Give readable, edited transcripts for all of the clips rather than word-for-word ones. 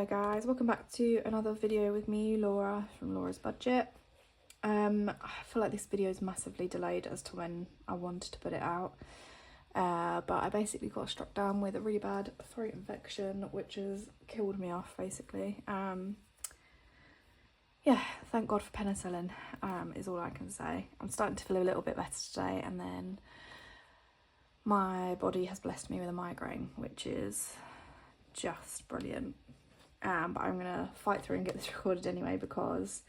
guys, welcome back to another video with me, Laura from Laura's Budget. I feel like this video is massively delayed as to when I wanted to put it out, but I basically got struck down with a really bad throat infection which has killed me off basically. Yeah, thank God for penicillin, is all I can say. I'm starting to feel a little bit better today, and then my body has blessed me with a migraine, which is just brilliant. But I'm gonna fight through and get this recorded anyway, because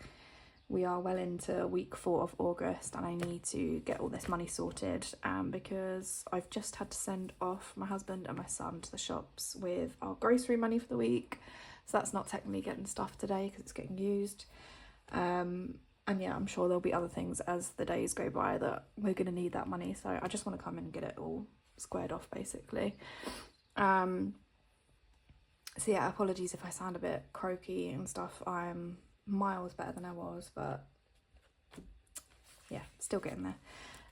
we are well into week 4 of August and I need to get all this money sorted, because I've just had to send off my husband and my son to the shops with our grocery money for the week, so that's not technically getting stuff today because it's getting used. And yeah, I'm sure there'll be other things as the days go by that we're gonna need that money, so I just want to come and get it all squared off basically. So yeah, apologies if I sound a bit croaky and stuff. I'm miles better than I was, but yeah, still getting there.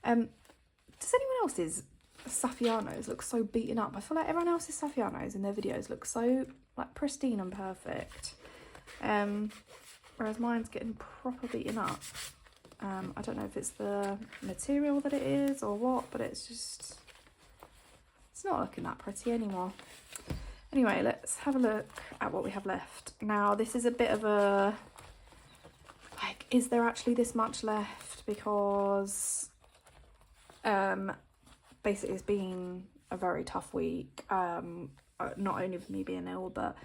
Does anyone else's Saffianos look so beaten up? I feel like everyone else's Saffianos in their videos look so like pristine and perfect, whereas mine's getting proper beaten up. I don't know if it's the material that it is or what, but it's not looking that pretty anymore. Anyway, let's have a look at what we have left. Now, this is a bit of a, like, is there actually this much left? Because basically it's been a very tough week, not only with me being ill, but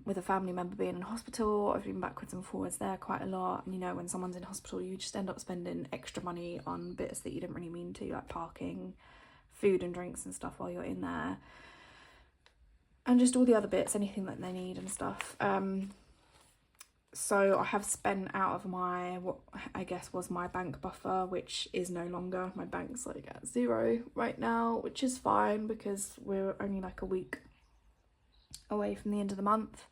with a family member being in hospital. I've been backwards and forwards there quite a lot. And you know, when someone's in hospital, you just end up spending extra money on bits that you didn't really mean to, like parking, food and drinks and stuff while you're in there. And just all the other bits, anything that they need and stuff. So I have spent out of my, what I guess was my bank buffer, which is no longer. My bank's like at 0 right now, which is fine because we're only like a week away from the end of the month.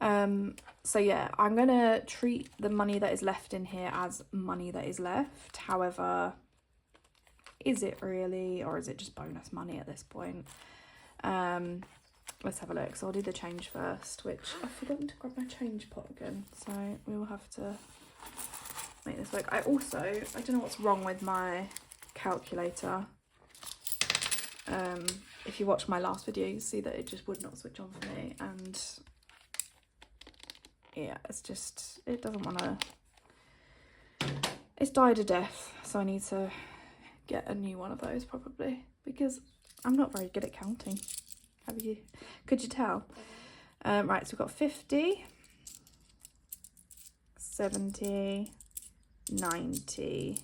So yeah, I'm gonna treat the money that is left in here as money that is left. However, is it really, or is it just bonus money at this point? Let's have a look. So I'll do the change first, which I've forgotten to grab my change pot again, so we will have to make this work. I don't know what's wrong with my calculator. If you watch my last video, you see that it just would not switch on for me, and yeah, it doesn't want to, it's died a death, so I need to get a new one of those probably, because I'm not very good at counting. Could you tell? Right, so we've got 50, 70, 90,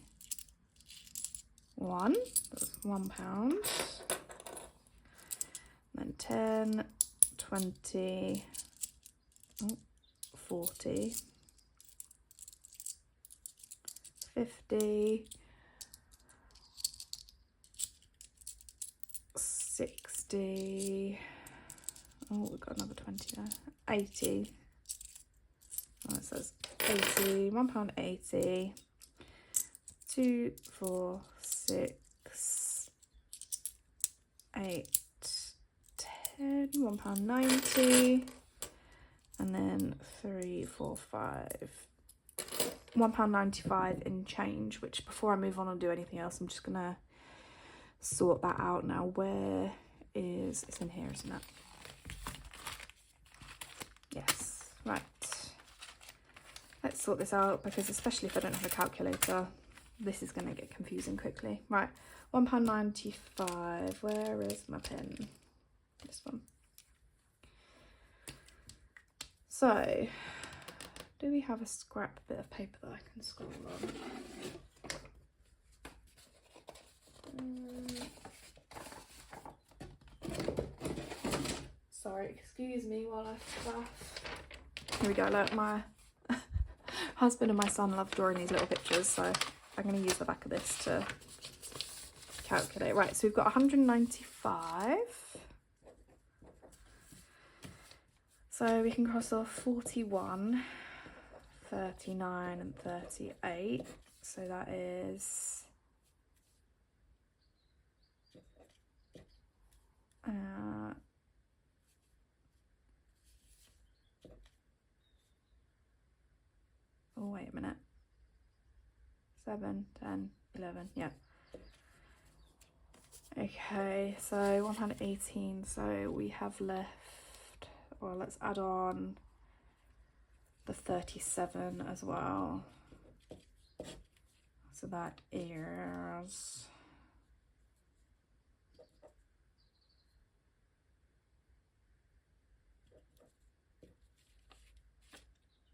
that's £1, then 10, 20, 40, 50, 60, oh, we've got another 20 there, 80, oh, it says 80, £1.80, 2, 4, 6, 8, 10, £1.90, and then 3, 4, 5, £1.95 in change, which before I move on and do anything else, I'm just gonna sort that out now. Where is, it's in here, isn't it? Yes, right. Let's sort this out, because especially if I don't have a calculator, this is going to get confusing quickly. Right, £1.95. Where is my pen? This one. So, do we have a scrap bit of paper that I can scroll on? Sorry, excuse me while I fluff. Here we go. Look, my husband and my son love drawing these little pictures, so I'm going to use the back of this to calculate. Right, so we've got 195. So we can cross off 41, 39 and 38. So that is 1, 7, 10, 11, yeah. Okay, so £118, so we have left, well, let's add on the 37 as well. So that is,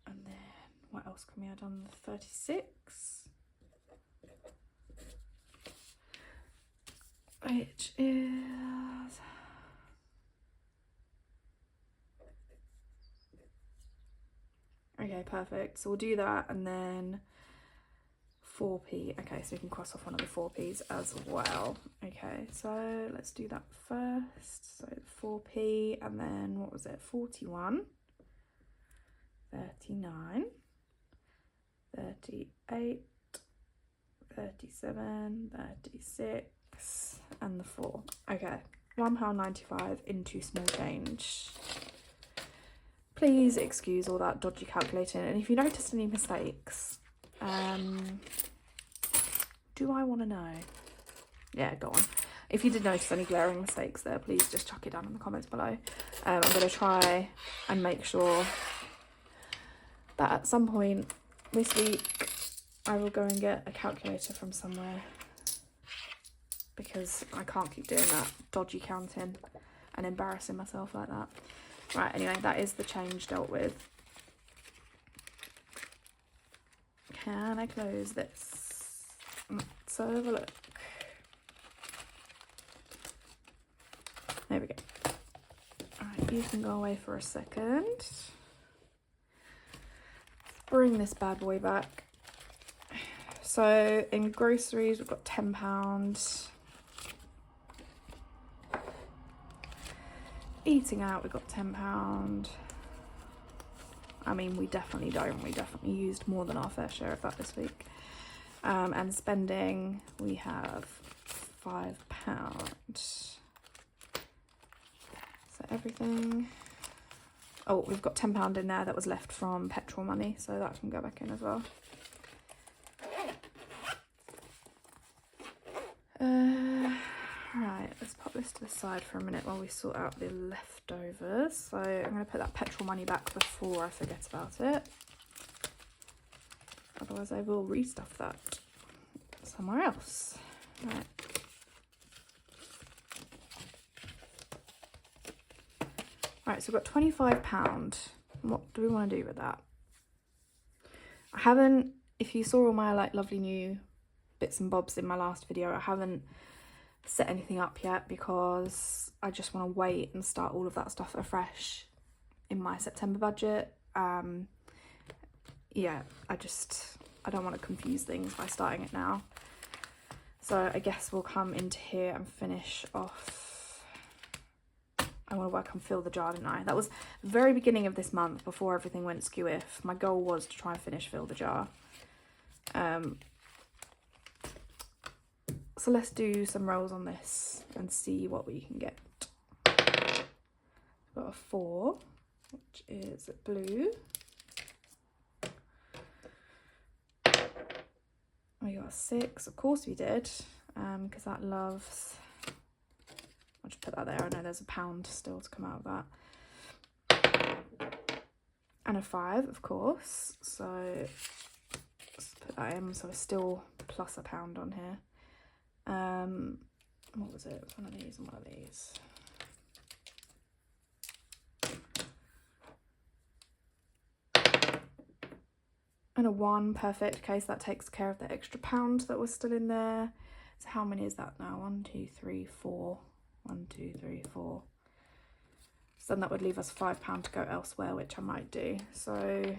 and then what else can we add on? The 36, which is, okay, perfect. So we'll do that, and then 4p. Okay, so we can cross off one of the 4p's as well. Okay, so let's do that first. So 4p, and then what was it? 41, 39, 38, 37, 36, and the 4. Okay, £1.95 into small change. Please excuse all that dodgy calculating, and if you noticed any mistakes, do I want to know? Yeah, go on. If you did notice any glaring mistakes there, please just chuck it down in the comments below. I'm going to try and make sure that at some point this week I will go and get a calculator from somewhere, because I can't keep doing that dodgy counting and embarrassing myself like that. Right, anyway, that is the change dealt with. Can I close this? Let's have a look. There we go. Alright, you can go away for a second. Let's bring this bad boy back. So in groceries, we've got £10. Eating out, we've got £10. I mean, we definitely don't. We definitely used more than our fair share of that this week. And spending, we have £5. So everything. Oh, we've got £10 in there that was left from petrol money, so that can go back in as well. Right, let's pop this to the side for a minute while we sort out the leftovers. So I'm going to put that petrol money back before I forget about it. Otherwise I will restuff that somewhere else. Right. Right, so we've got £25. What do we want to do with that? I haven't, if you saw all my like lovely new bits and bobs in my last video, I haven't set anything up yet because I just want to wait and start all of that stuff afresh in my September budget. Yeah, I don't want to confuse things by starting it now. So I guess we'll come into here and finish off. I want to work on fill the jar, didn't I? That was the very beginning of this month before everything went skew-if. My goal was to try and finish fill the jar. So let's do some rolls on this and see what we can get. We've got a 4, which is blue. We got a 6, of course we did, because that loves, I'll just put that there. I know there's £1 still to come out of that. And a 5, of course, so let's put that in, so we're still plus £1 on here. What was it? It was one of these and one of these. And a 1, perfect. Okay, so that takes care of the extra £1 that was still in there. So how many is that now? 1, 2, 3, 4. 1, 2, 3, 4. So then that would leave us £5 to go elsewhere, which I might do. So it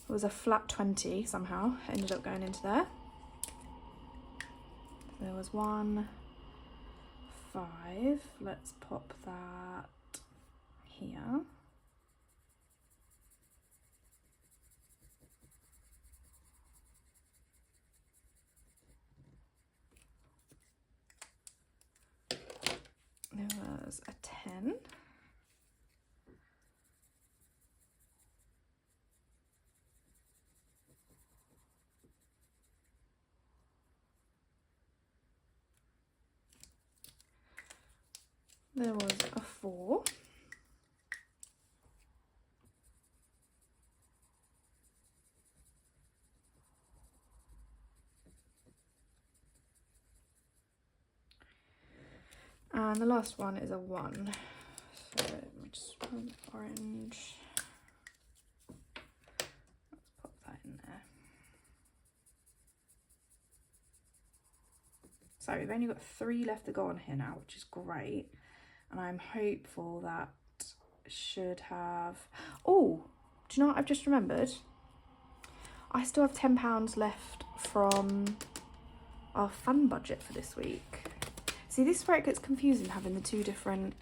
was a flat 20 somehow. Ended up going into there. There was 1, 5. Let's pop that here. There was a 10. there was a 4. And the last one is a 1. So let me just put orange. Let's pop that in there. So we've only got 3 left to go on here now, which is great. And I'm hopeful that should have... Oh, do you know what I've just remembered? I still have £10 left from our fun budget for this week. See, this is where it gets confusing, having the 2 different...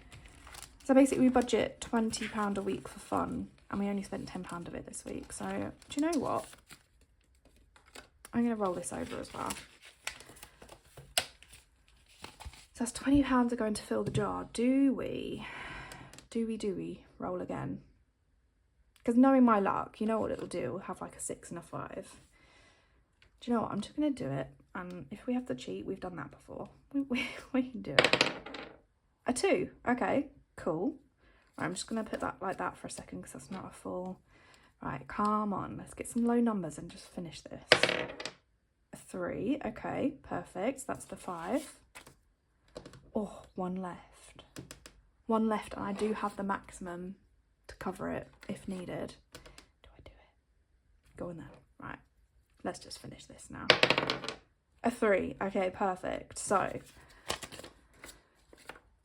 So basically we budget £20 a week for fun, and we only spent £10 of it this week. So do you know what? I'm going to roll this over as well. So that's £20 are going to fill the jar. Do we roll again? Because knowing my luck, you know what it'll do? We'll have like a 6 and a 5. Do you know what? I'm just going to do it. And if we have to cheat, we've done that before. We can do it. A 2. Okay, cool. Right, I'm just going to put that like that for a second because that's not a full... Right, come on. Let's get some low numbers and just finish this. A 3. Okay, perfect. That's the 5. Oh, 1 left. 1 left, and I do have the maximum to cover it if needed. Do I do it? Go on then. Right, let's just finish this now. A 3. Okay, perfect. So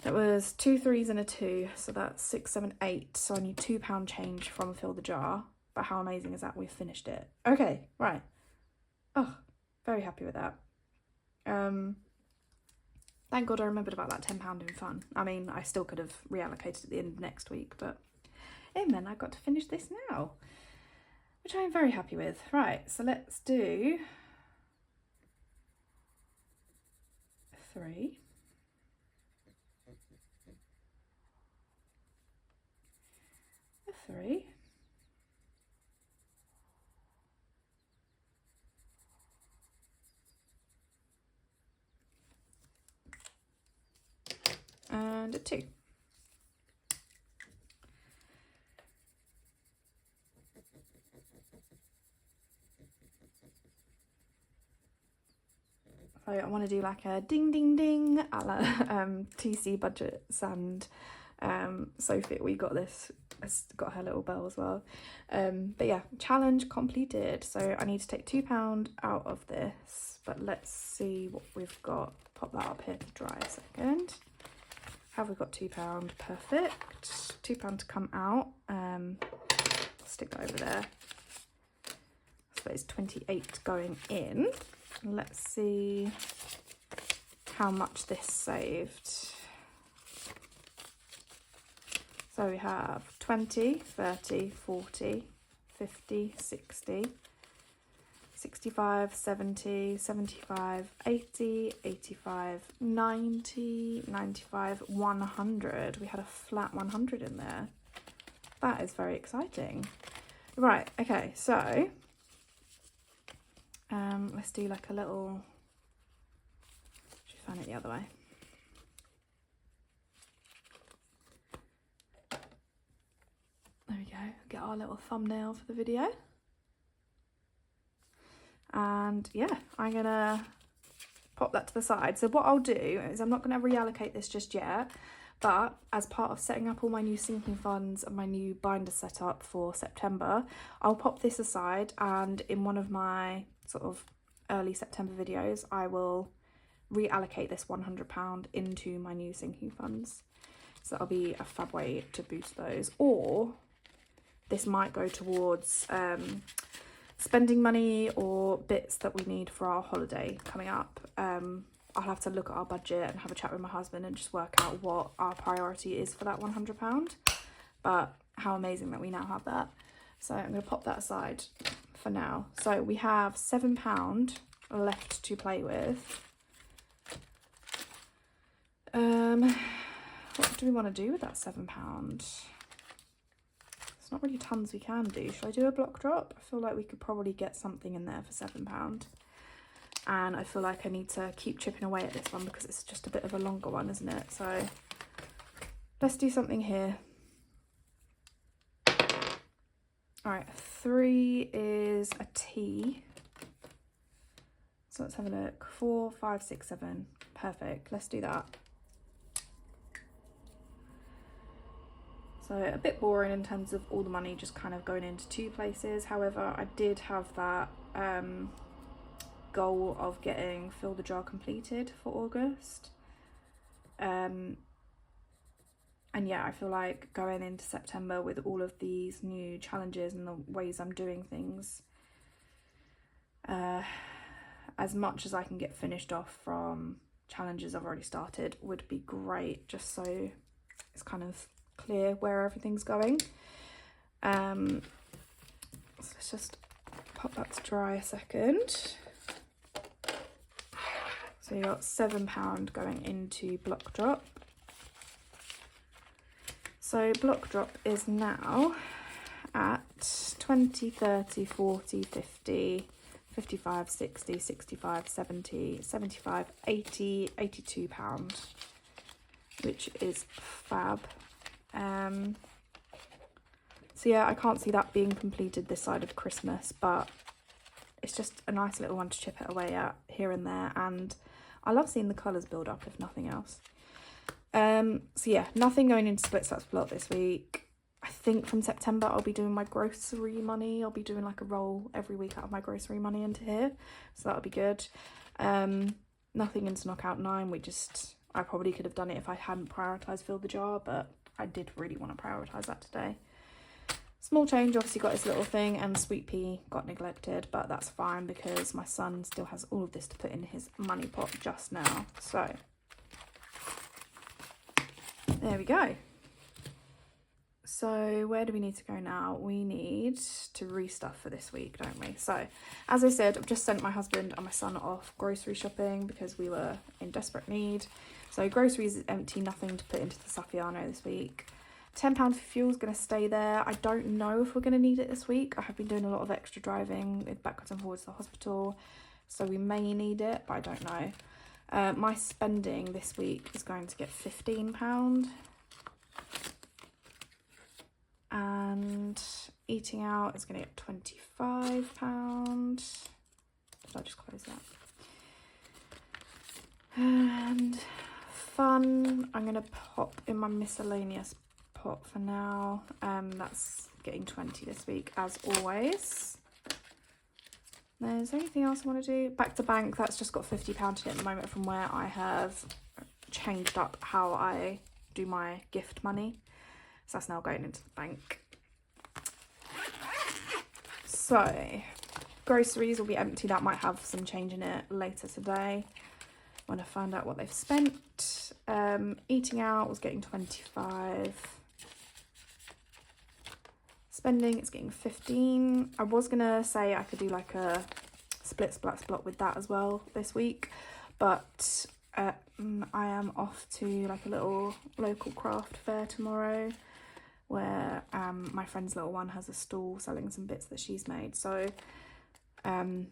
it was 2 3s and a 2, so that's 6 7 8. So I need £2 change from fill the jar. But how amazing is that? We've finished it. Okay, right. Oh, very happy with that. Thank God I remembered about that £10 in fun. I mean, I still could have reallocated at the end of next week, but it meant I got to finish this now, which I'm very happy with. Right, so let's do 3. A 3. And a 2. So I want to do like a ding ding ding a la TC budgets, and Sophie, we got this, has got her little bell as well. But yeah, challenge completed. So I need to take £2 out of this, but let's see what we've got. Pop that up here to dry a second. Have we got £2? Perfect. £2 to come out. Stick that over there. So it's 28 going in. Let's see how much this saved. So we have 20, 30, 40, 50, 60, 65, 70, 75, 80, 85, 90, 95, 100. We had a flat 100 in there. That is very exciting. Right, okay, so let's do like a little, should fan it the other way. There we go, get our little thumbnail for the video. And yeah, I'm gonna pop that to the side. So what I'll do is I'm not gonna reallocate this just yet, but as part of setting up all my new sinking funds and my new binder setup for September, I'll pop this aside, and in one of my sort of early September videos, I will reallocate this £100 into my new sinking funds. So that'll be a fab way to boost those. Or this might go towards spending money or bits that we need for our holiday coming up. I'll have to look at our budget and have a chat with my husband and just work out what our priority is for that £100. But how amazing that we now have that. So I'm going to pop that aside for now. So we have £7 left to play with. What do we want to do with that £7? There's not really tons we can do. Should I do a block drop? I feel like we could probably get something in there for £7. And I feel like I need to keep chipping away at this one because it's just a bit of a longer one, isn't it? So let's do something here. All right, 3 is a T. So let's have a look. 4, 5, 6, 7. Perfect. Let's do that. So a bit boring in terms of all the money just kind of going into 2 places. However, I did have that goal of getting Fill the Jar completed for August. And yeah, I feel like going into September with all of these new challenges and the ways I'm doing things, as much as I can get finished off from challenges I've already started would be great, just so it's kind of clear where everything's going. So let's just pop that to dry a second. So you got £7 going into Block Drop. So Block Drop is now at 20, 30, 40, 50, 55, 60, 65, 70, 75, 80, £82, which is fab. So yeah, I can't see that being completed this side of Christmas, but it's just a nice little one to chip it away at here and there, and I love seeing the colours build up if nothing else. So yeah, nothing going into Split Slaps Block this week. I think from September I'll be doing my grocery money. I'll be doing like a roll every week out of my grocery money into here, so that'll be good. Nothing into Knockout 9. I probably could have done it if I hadn't prioritised Fill the Jar, but I did really want to prioritise that today. Small Change obviously got its little thing, and Sweet Pea got neglected, but that's fine because my son still has all of this to put in his money pot just now. So there we go. So where do we need to go now? We need to restuff for this week, don't we? So as I said, I've just sent my husband and my son off grocery shopping because we were in desperate need. So groceries is empty, nothing to put into the Saffiano this week. £10 for fuel is going to stay there. I don't know if we're going to need it this week. I have been doing a lot of extra driving backwards and forwards to the hospital, so we may need it, but I don't know. My spending this week is going to get £15. And eating out is going to get £25. Did I just close that? And fun, I'm going to pop in my miscellaneous pot for now. That's getting 20 this week, as always. Is there anything else I want to do? Back to bank, that's just got £50 in it at the moment from where I have changed up how I do my gift money. So that's now going into the bank. So groceries will be empty. That might have some change in it later today when I find out what they've spent. Eating out was getting 25. Spending, it's getting 15. I was gonna say I could do like a Split Splats Block with that as well this week, but I am off to like a little local craft fair tomorrow, where my friend's little one has a stall selling some bits that she's made. So yeah,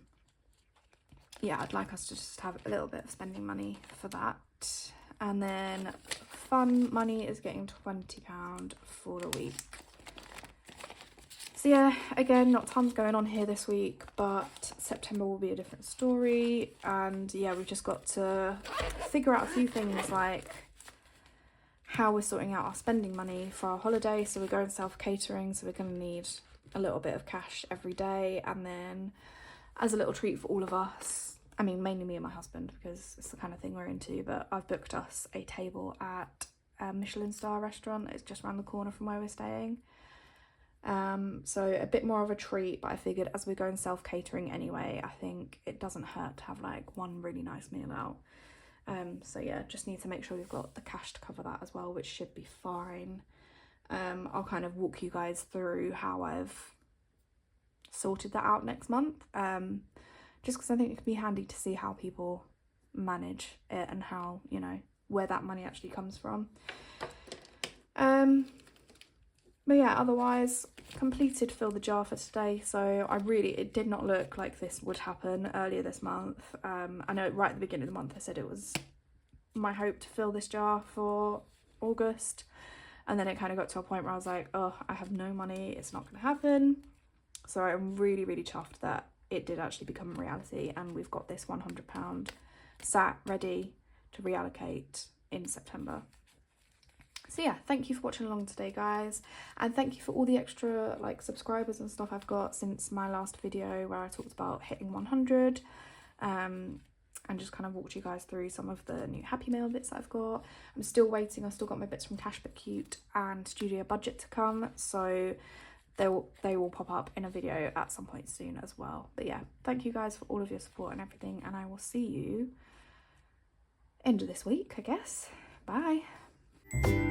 I'd like us to just have a little bit of spending money for that. And then fun money is getting £20 for the week. So yeah, again, not tons going on here this week, but September will be a different story. And yeah, we've just got to figure out a few things, like how we're sorting out our spending money for our holiday. So we're going self-catering, so we're going to need a little bit of cash every day. And then as a little treat for all of us, I mean mainly me and my husband because it's the kind of thing we're into, but I've booked us a table at a Michelin star restaurant. It's just around the corner from where we're staying. So a bit more of a treat, but I figured as we're going self-catering anyway, I think it doesn't hurt to have like one really nice meal out. So yeah, just need to make sure we've got the cash to cover that as well, which should be fine. I'll kind of walk you guys through how I've sorted that out next month, just because I think it could be handy to see how people manage it and how, you know, where that money actually comes from. But yeah, otherwise completed Fill the Jar for today. So it did not look like this would happen earlier this month. I know right at the beginning of the month I said it was my hope to fill this jar for August. And then it kind of got to a point where I was like, oh, I have no money, it's not going to happen. So I'm really, really chuffed that it did actually become a reality, and we've got this £100 sat ready to reallocate in September. So yeah, thank you for watching along today, guys, and thank you for all the extra like subscribers and stuff I've got since my last video where I talked about hitting 100, and just kind of walked you guys through some of the new Happy Mail bits that I've got. I'm still waiting, I've still got my bits from Cash But Cute and Studio Budget to come, so they will pop up in a video at some point soon as well. But yeah, thank you guys for all of your support and everything, and I will see you end of this week, I guess. Bye.